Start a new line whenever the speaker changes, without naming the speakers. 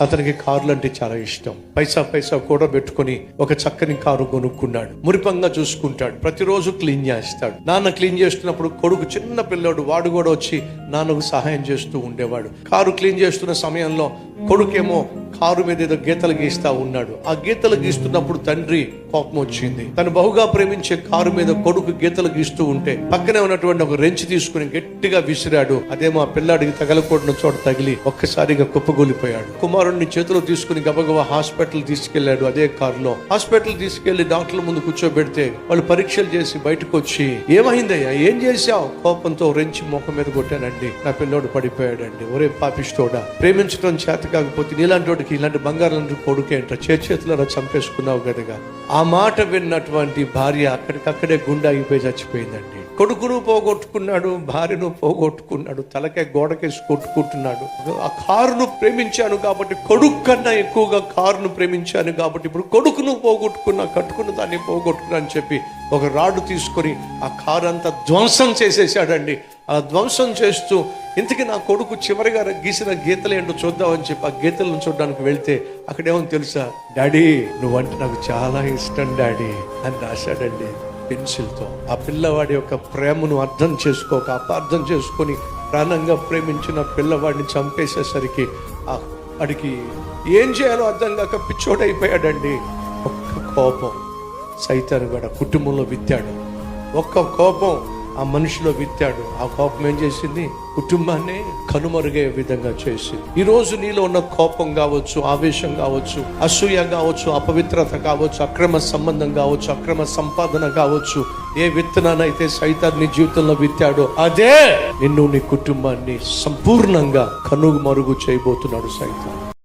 అతనికి కార్లు అంటే చాలా ఇష్టం. పైసా కూడా పెట్టుకుని ఒక చక్కని కారు కొనుక్కున్నాడు. మురిపంగా చూసుకుంటాడు, ప్రతిరోజు క్లీన్ చేస్తాడు. నాన్న క్లీన్ చేస్తున్నప్పుడు కొడుకు చిన్న పిల్లోడు వాడు కూడా వచ్చి నాన్నకు సహాయం చేస్తూ ఉండేవాడు. కారు క్లీన్ చేస్తున్న సమయంలో కొడుకేమో కారు మీద ఏదో గీతలు గీస్తా ఉన్నాడు. ఆ గీతలు గీస్తున్నప్పుడు తండ్రి కోపం వచ్చింది. తను బహుగా ప్రేమించే కారు మీద కొడుకు గీతలు గీస్తూ ఉంటే పక్కనే ఉన్నటువంటి ఒక రెంచి తీసుకుని గట్టిగా విసిరాడు. అదేమో ఆ పిల్లాడికి తగలకూడని చోట తగిలి ఒక్కసారిగా కుప్పగూలిపోయాడు. కుమారుడిని చేతిలో తీసుకుని గబగబా హాస్పిటల్ తీసుకెళ్లాడు. అదే కారులో హాస్పిటల్ తీసుకెళ్లి డాక్టర్ల ముందు కూర్చోబెడితే వాళ్ళు పరీక్షలు చేసి బయటకు వచ్చి, ఏమైందయ్యా, ఏం చేశావు? కోపంతో రెంచి ముఖం మీద కొట్టానండి, నా పిల్లోడు పడిపోయాడండి. ఒరే పాపిష్టోడా, ప్రేమించడం చేత కాకపోతే నీలాంటి వాడికి ఇలాంటి బంగారం కొడుకేంట, చేతులలో చంపేసుకున్నావు కదగా. ఆ మాట విన్నటువంటి భార్య అక్కడికక్కడే గుండె ఆగిపోయి చచ్చిపోయిందండి. కొడుకును పోగొట్టుకున్నాడు, భార్యను పోగొట్టుకున్నాడు, తలకే గోడకేసి కొట్టుకుంటున్నాడు. ఆ కారును ప్రేమించాను కాబట్టి, కొడుకు కన్నా ఎక్కువగా కారును ప్రేమించాను కాబట్టి ఇప్పుడు కొడుకును పోగొట్టుకున్నా, కట్టుకున్న దాన్ని పోగొట్టుకున్నా అని చెప్పి ఒక రాడు తీసుకొని ఆ కారు అంతా ధ్వంసం చేసేసాడండి. ఆ ధ్వంసం చేస్తూ ఇంతకీ నా కొడుకు చివరిగా గీసిన గీతలు ఏంటో చూద్దామని చెప్పి ఆ గీతలను చూడడానికి వెళ్తే అక్కడేమో తెలుసా, డాడీ నువ్వంటే నాకు చాలా ఇష్టం డాడీ అని రాశాడండి పెన్సిల్తో. ఆ పిల్లవాడి యొక్క ప్రేమను అర్థం చేసుకోక, అపార్థం చేసుకొని ప్రాణంగా ప్రేమించిన పిల్లవాడిని చంపేసేసరికి వాడికి ఏం చేయాలో అర్థం కాక పిచ్చోడైపోయాడండి. ఒక్క కోపం సైతాను కూడా కుటుంబంలో విత్తాడు. ఒక్క కోపం ఆ మనిషిలో విత్తాడు. ఆ కోపం ఏం చేసింది? కుటుంబాన్ని కనుమరుగే విధంగా చేసింది. ఈ రోజు నీలో ఉన్న కోపం కావచ్చు, ఆవేశం కావచ్చు, అసూయ కావచ్చు, అపవిత్రత కావచ్చు, అక్రమ సంబంధం కావచ్చు, అక్రమ సంపాదన కావచ్చు, ఏ విత్తనానైతే సైతాన్ నీ జీవితంలో విత్తాడో అదే నిన్ను, నీ కుటుంబాన్ని సంపూర్ణంగా కనుమరుగు చేయబోతున్నాడు సైతాన్.